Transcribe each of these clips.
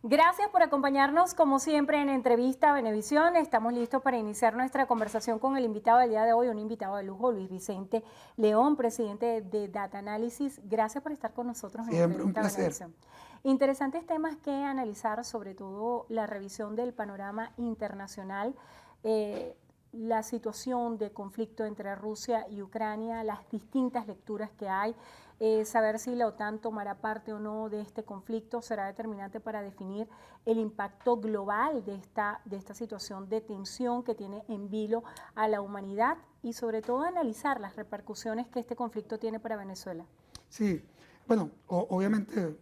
Gracias por acompañarnos, como siempre, en Entrevista a Venevisión. Estamos listos para iniciar nuestra conversación con el invitado del día de hoy, un invitado de lujo, Luis Vicente León, presidente de Data Analysis. Gracias por estar con nosotros en Siempre un Entrevista a placer. Venevisión. Interesantes temas que analizar, sobre todo la revisión del panorama internacional, la situación de conflicto entre Rusia y Ucrania, las distintas lecturas que hay, saber si la OTAN tomará parte o no de este conflicto será determinante para definir el impacto global de esta situación de tensión que tiene en vilo a la humanidad y sobre todo analizar las repercusiones que este conflicto tiene para Venezuela. Sí, bueno, obviamente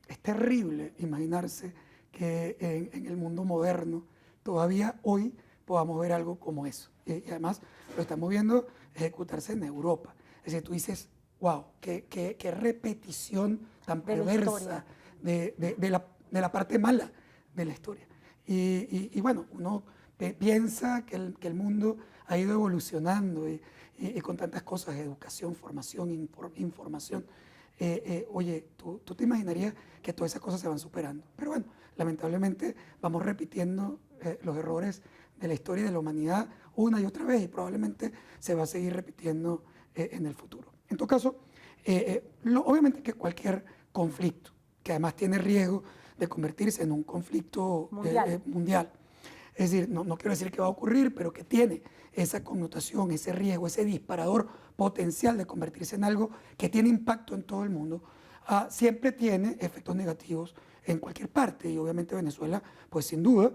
es terrible imaginarse que en el mundo moderno todavía hoy podamos ver algo como eso. Y además lo estamos viendo ejecutarse en Europa. Es decir, tú dices, wow, qué repetición tan perversa de la parte mala de la historia. Y bueno, uno piensa que el mundo ha ido evolucionando y con tantas cosas, educación, formación, información. Oye, tú te imaginarías que todas esas cosas se van superando. Pero bueno, lamentablemente vamos repitiendo los errores de la historia de la humanidad una y otra vez y probablemente se va a seguir repitiendo en el futuro. En todo caso, obviamente que cualquier conflicto, que además tiene riesgo de convertirse en un conflicto mundial. Es decir, no quiero decir que va a ocurrir, pero que tiene esa connotación, ese riesgo, ese disparador potencial de convertirse en algo que tiene impacto en todo el mundo, siempre tiene efectos negativos en cualquier parte. Y obviamente Venezuela, pues sin duda,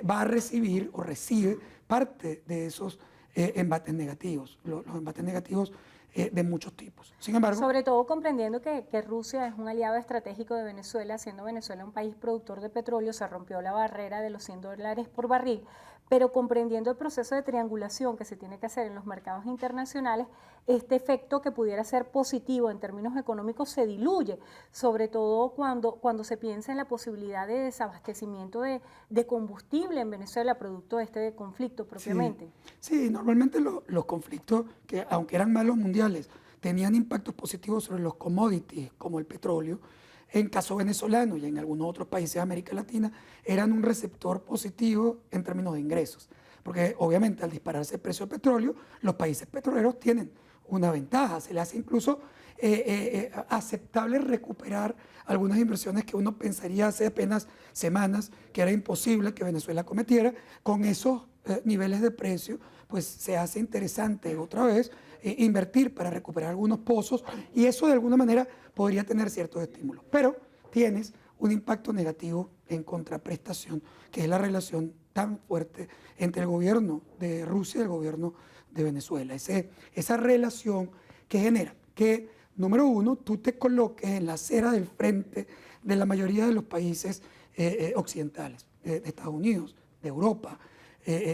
va a recibir o recibe parte de esos embates negativos. Los embates negativos de muchos tipos. Sin embargo, sobre todo comprendiendo que Rusia es un aliado estratégico de Venezuela, siendo Venezuela un país productor de petróleo, se rompió la barrera de los $100 por barril, pero comprendiendo el proceso de triangulación que se tiene que hacer en los mercados internacionales, este efecto que pudiera ser positivo en términos económicos se diluye, sobre todo cuando se piensa en la posibilidad de desabastecimiento de combustible en Venezuela, producto de este conflicto propiamente. Sí, normalmente los conflictos, que aunque eran malos mundiales, tenían impactos positivos sobre los commodities, como el petróleo. En caso venezolano y en algunos otros países de América Latina, eran un receptor positivo en términos de ingresos. Porque obviamente al dispararse el precio del petróleo, los países petroleros tienen una ventaja. Se les hace incluso aceptable recuperar algunas inversiones que uno pensaría hace apenas semanas que era imposible que Venezuela cometiera. Con esos niveles de precio, pues se hace interesante otra vez invertir para recuperar algunos pozos y eso de alguna manera podría tener ciertos estímulos. Pero tienes un impacto negativo en contraprestación, que es la relación tan fuerte entre el gobierno de Rusia y el gobierno de Venezuela. Esa relación que genera que, número uno, tú te coloques en la acera del frente de la mayoría de los países occidentales, de Estados Unidos, de Europa,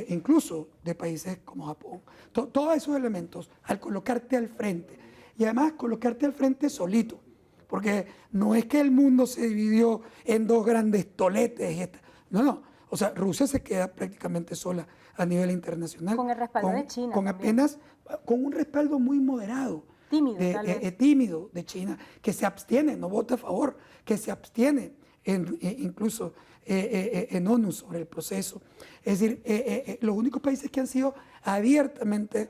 incluso de países como Japón. Todos esos elementos, al colocarte al frente, y además colocarte al frente solito, porque no es que el mundo se dividió en dos grandes toletes. No. O sea, Rusia se queda prácticamente sola a nivel internacional. Con el respaldo de China. Con apenas, con un respaldo muy moderado. Tímido, tal vez. Tímido de China, que se abstiene, no vota a favor, que se abstiene incluso en ONU sobre el proceso. Es decir, los únicos países que han sido abiertamente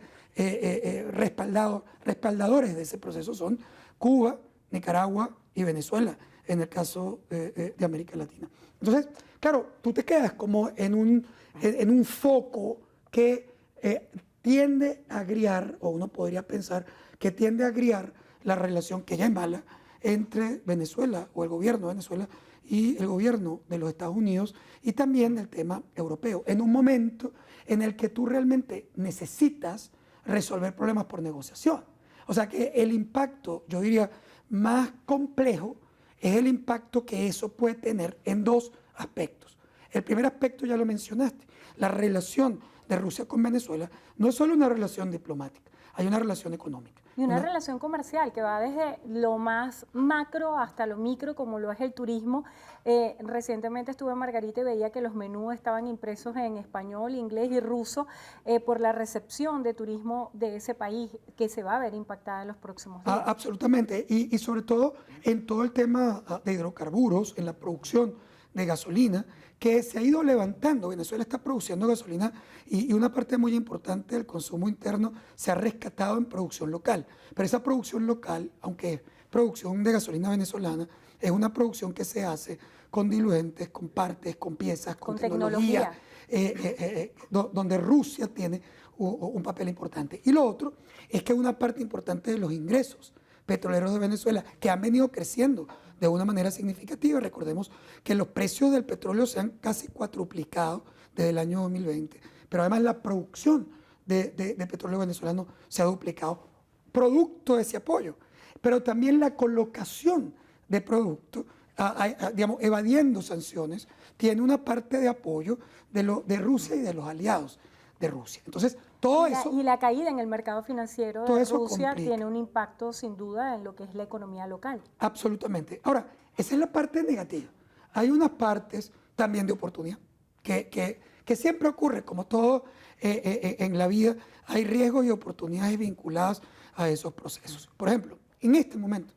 respaldadores de ese proceso son Cuba, Nicaragua y Venezuela, en el caso de América Latina. Entonces, claro, tú te quedas como en un foco que tiende a agriar, o uno podría pensar que tiende a agriar la relación que ya es mala entre Venezuela o el gobierno de Venezuela y el gobierno de los Estados Unidos y también el tema europeo, en un momento en el que tú realmente necesitas resolver problemas por negociación. O sea que el impacto, yo diría, más complejo es el impacto que eso puede tener en dos aspectos. El primer aspecto ya lo mencionaste, la relación de Rusia con Venezuela no es solo una relación diplomática, hay una relación económica. Y una relación comercial que va desde lo más macro hasta lo micro, como lo es el turismo. Recientemente estuve en Margarita y veía que los menús estaban impresos en español, inglés y ruso por la recepción de turismo de ese país que se va a ver impactada en los próximos días. Absolutamente, y sobre todo en todo el tema de hidrocarburos, en la producción de gasolina que se ha ido levantando. Venezuela está produciendo gasolina y una parte muy importante del consumo interno se ha rescatado en producción local. Pero esa producción local, aunque es producción de gasolina venezolana, es una producción que se hace con diluentes, con partes, con piezas, con tecnología, donde Rusia tiene un papel importante. Y lo otro es que una parte importante de los ingresos petroleros de Venezuela, que han venido creciendo de una manera significativa. Recordemos que los precios del petróleo se han casi cuatruplicado desde el año 2020, pero además la producción de petróleo venezolano se ha duplicado, producto de ese apoyo, pero también la colocación de productos, digamos, evadiendo sanciones, tiene una parte de apoyo de Rusia y de los aliados de Rusia. Entonces, todo eso... Y la caída en el mercado financiero de Rusia complica. tiene un impacto sin duda en lo que es la economía local. Absolutamente. Ahora, esa es la parte negativa. Hay unas partes también de oportunidad que siempre ocurre, como todo en la vida, hay riesgos y oportunidades vinculadas a esos procesos. Por ejemplo, en este momento,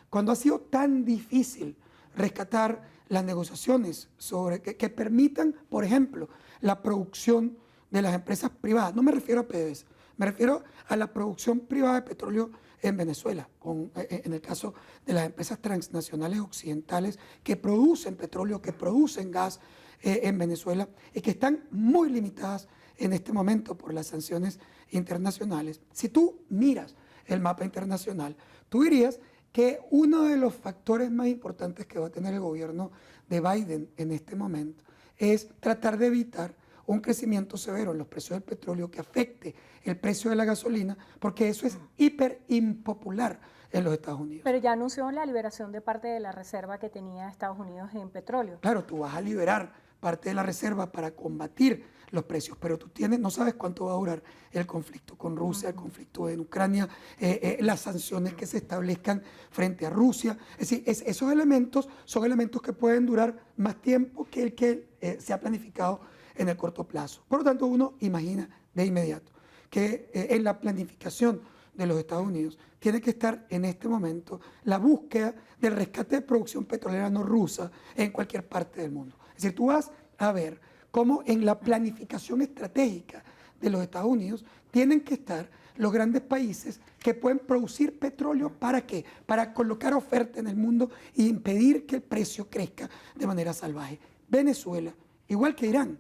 cuando ha sido tan difícil rescatar las negociaciones sobre que permitan, por ejemplo, la producción de las empresas privadas, no me refiero a PDVSA, me refiero a la producción privada de petróleo en Venezuela, en el caso de las empresas transnacionales occidentales que producen petróleo, que producen gas en Venezuela y que están muy limitadas en este momento por las sanciones internacionales. Si tú miras el mapa internacional, tú dirías que uno de los factores más importantes que va a tener el gobierno de Biden en este momento es tratar de evitar un crecimiento severo en los precios del petróleo que afecte el precio de la gasolina, porque eso es hiper impopular en los Estados Unidos. Pero ya anunció la liberación de parte de la reserva que tenía Estados Unidos en petróleo. Claro, tú vas a liberar parte de la reserva para combatir los precios, pero tú no sabes cuánto va a durar el conflicto con Rusia, el conflicto en Ucrania, las sanciones que se establezcan frente a Rusia. Es decir, esos elementos son elementos que pueden durar más tiempo que el que se ha planificado en el corto plazo. Por lo tanto, uno imagina de inmediato que en la planificación de los Estados Unidos tiene que estar en este momento la búsqueda del rescate de producción petrolera no rusa en cualquier parte del mundo. Es decir, tú vas a ver cómo en la planificación estratégica de los Estados Unidos tienen que estar los grandes países que pueden producir petróleo. ¿Para qué? Para colocar oferta en el mundo e impedir que el precio crezca de manera salvaje. Venezuela, igual que Irán,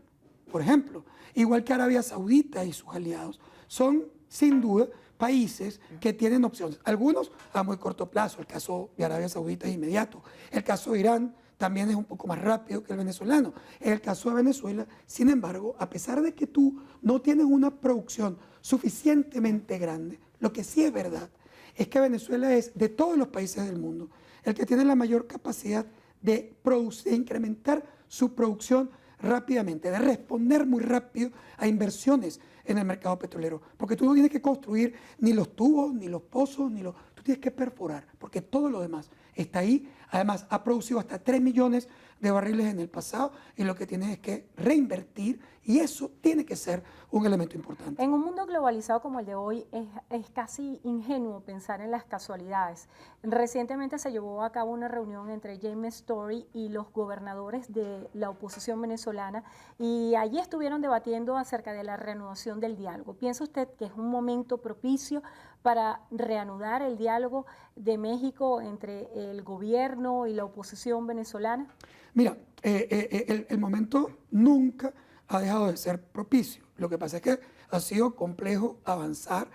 por ejemplo, igual que Arabia Saudita y sus aliados, son sin duda países que tienen opciones. Algunos a muy corto plazo, el caso de Arabia Saudita es inmediato, el caso de Irán también es un poco más rápido que el venezolano. En el caso de Venezuela, sin embargo, a pesar de que tú no tienes una producción suficientemente grande, lo que sí es verdad es que Venezuela es, de todos los países del mundo, el que tiene la mayor capacidad de producir, de incrementar su producción rápidamente, de responder muy rápido a inversiones en el mercado petrolero, porque tú no tienes que construir ni los tubos, ni los pozos, tú tienes que perforar, porque todo lo demás está ahí. Además, ha producido hasta 3 millones de barriles en el pasado y lo que tienes es que reinvertir, y eso tiene que ser un elemento importante. En un mundo globalizado como el de hoy es casi ingenuo pensar en las casualidades. Recientemente se llevó a cabo una reunión entre James Story y los gobernadores de la oposición venezolana, y allí estuvieron debatiendo acerca de la reanudación del diálogo. ¿Piensa usted que es un momento propicio para reanudar el diálogo de México entre el gobierno y la oposición venezolana? Mira, el momento nunca ha dejado de ser propicio. Lo que pasa es que ha sido complejo avanzar,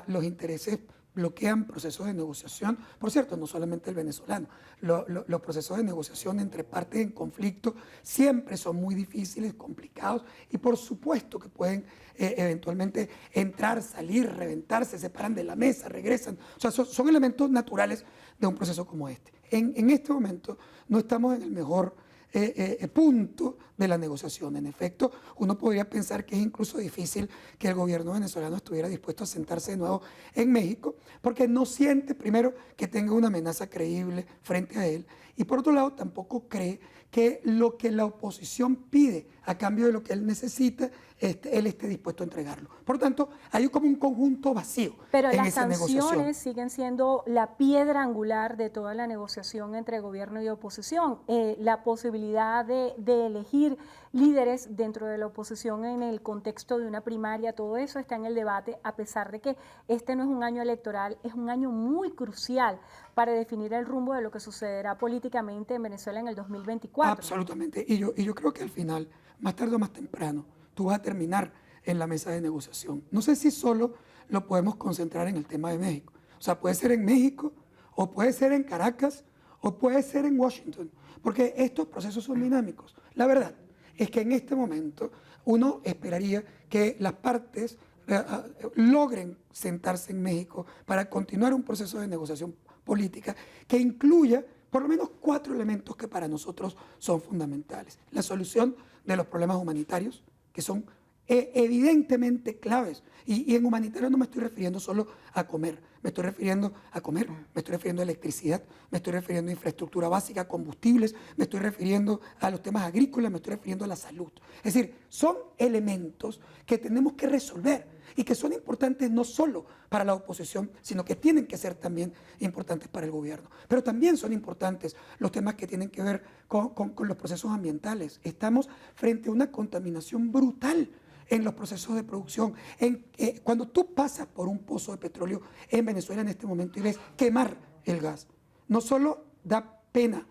los intereses bloquean procesos de negociación. Por cierto, no solamente el venezolano, los procesos de negociación entre partes en conflicto siempre son muy difíciles, complicados, y por supuesto que pueden eventualmente entrar, salir, reventar, se separan de la mesa, regresan. O sea, son elementos naturales de un proceso como este. En este momento no estamos en el mejor punto de la negociación. En efecto, uno podría pensar que es incluso difícil que el gobierno venezolano estuviera dispuesto a sentarse de nuevo en México, porque no siente, primero, que tenga una amenaza creíble frente a él, y por otro lado, tampoco cree que lo que la oposición pide a cambio de lo que él necesita, él esté dispuesto a entregarlo. Por lo tanto, hay como un conjunto vacío Pero en las esa negociación. sanciones siguen siendo la piedra angular de toda la negociación entre gobierno y oposición. La posibilidad de elegir líderes dentro de la oposición en el contexto de una primaria, todo eso está en el debate, a pesar de que este no es un año electoral, es un año muy crucial para definir el rumbo de lo que sucederá políticamente en Venezuela en el 2024. Absolutamente. Y yo creo que al final, más tarde o más temprano, tú vas a terminar en la mesa de negociación. No sé si solo lo podemos concentrar en el tema de México. O sea, puede ser en México, o puede ser en Caracas, o puede ser en Washington, porque estos procesos son dinámicos. La verdad es que en este momento uno esperaría que las partes logren sentarse en México para continuar un proceso de negociación política que incluya por lo menos 4 elementos que para nosotros son fundamentales. La solución de los problemas humanitarios, que son evidentemente claves. Y en humanitario no me estoy refiriendo solo a comer, me estoy refiriendo a comer, me estoy refiriendo a electricidad, me estoy refiriendo a infraestructura básica, combustibles, me estoy refiriendo a los temas agrícolas, me estoy refiriendo a la salud. Es decir, son elementos que tenemos que resolver y que son importantes no solo para la oposición, sino que tienen que ser también importantes para el gobierno. Pero también son importantes los temas que tienen que ver con los procesos ambientales. Estamos frente a una contaminación brutal en los procesos de producción. Cuando tú pasas por un pozo de petróleo en Venezuela en este momento y ves quemar el gas, no solo da pena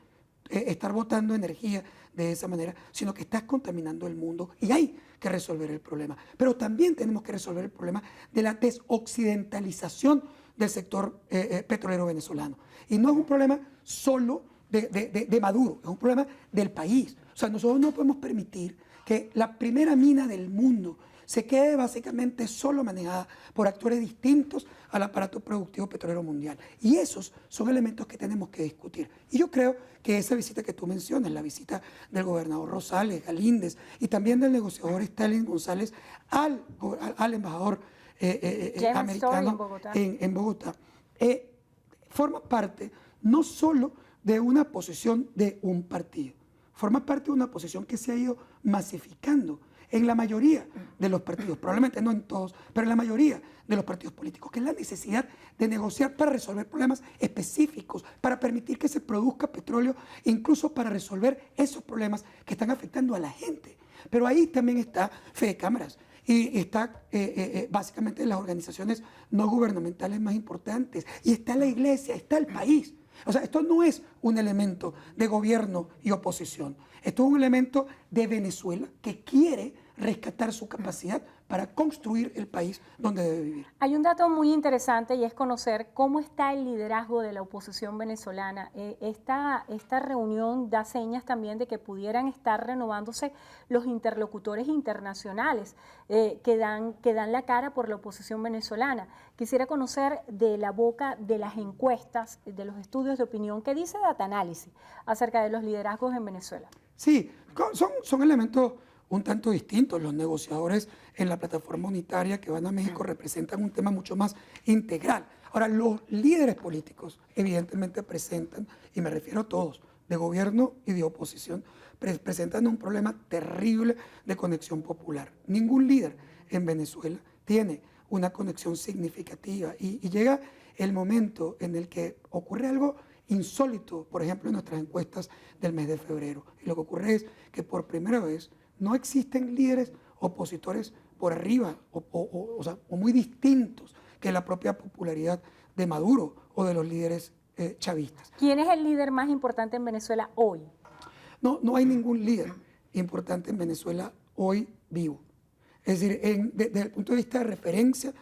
estar botando energía de esa manera, sino que estás contaminando el mundo y hay que resolver el problema. Pero también tenemos que resolver el problema de la desoccidentalización del sector petrolero venezolano. Y no es un problema solo de Maduro, es un problema del país. O sea, nosotros no podemos permitir que la primera mina del mundo se quede básicamente solo manejada por actores distintos al aparato productivo petrolero mundial. Y esos son elementos que tenemos que discutir. Y yo creo que esa visita que tú mencionas, la visita del gobernador Rosales, Galíndez, y también del negociador Stalin González al embajador americano en Bogotá, forma parte no solo de una posición de un partido, forma parte de una posición que se ha ido masificando en la mayoría de los partidos, probablemente no en todos, pero en la mayoría de los partidos políticos, que es la necesidad de negociar para resolver problemas específicos, para permitir que se produzca petróleo, incluso para resolver esos problemas que están afectando a la gente. Pero ahí también está Fede Cámaras y está básicamente las organizaciones no gubernamentales más importantes, y está la iglesia, está el país. O sea, esto no es un elemento de gobierno y oposición. Esto es un elemento de Venezuela que quiere rescatar su capacidad para construir el país donde debe vivir. Hay un dato muy interesante y es conocer cómo está el liderazgo de la oposición venezolana. Esta reunión da señas también de que pudieran estar renovándose los interlocutores internacionales que dan la cara por la oposición venezolana. Quisiera conocer de la boca de las encuestas, de los estudios de opinión, ¿qué dice Data Análisis acerca de los liderazgos en Venezuela? Sí, son elementos un tanto distintos. Los negociadores en la plataforma unitaria que van a México representan un tema mucho más integral. Ahora, los líderes políticos evidentemente presentan, y me refiero a todos, de gobierno y de oposición, presentan un problema terrible de conexión popular. Ningún líder en Venezuela tiene una conexión significativa y llega el momento en el que ocurre algo insólito, por ejemplo, en nuestras encuestas del mes de febrero. Y lo que ocurre es que por primera vez no existen líderes opositores por arriba o muy distintos que la propia popularidad de Maduro o de los líderes chavistas. ¿Quién es el líder más importante en Venezuela hoy? No hay ningún líder importante en Venezuela hoy vivo. Es decir, desde el punto de vista de referencia,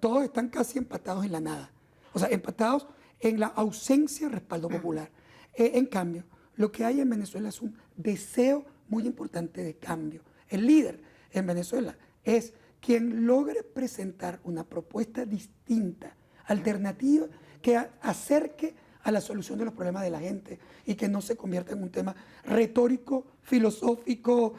todos están casi empatados en la nada. O sea, empatados en la ausencia de respaldo popular. En cambio, lo que hay en Venezuela es un deseo muy importante de cambio. El líder en Venezuela es quien logre presentar una propuesta distinta, alternativa, que acerque a la solución de los problemas de la gente y que no se convierta en un tema retórico, filosófico,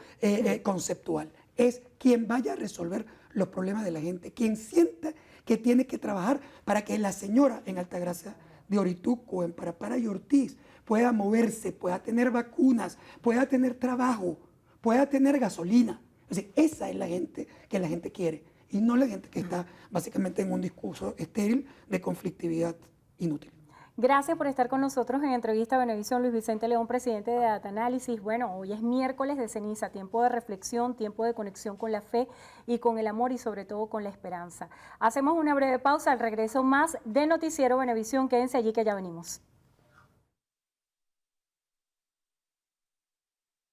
conceptual. Es quien vaya a resolver los problemas de la gente, quien sienta que tiene que trabajar para que la señora en Altagracia de Orituco, en Parapara y Ortiz, pueda moverse, pueda tener vacunas, pueda tener trabajo, pueda tener gasolina. O sea, esa es la gente que la gente quiere y no la gente que está básicamente en un discurso estéril de conflictividad inútil. Gracias por estar con nosotros en Entrevista a Venevisión, Luis Vicente León, presidente de Data Análisis. Bueno, hoy es miércoles de ceniza, tiempo de reflexión, tiempo de conexión con la fe y con el amor y sobre todo con la esperanza. Hacemos una breve pausa, al regreso más de Noticiero Venevisión. Quédense allí que ya venimos.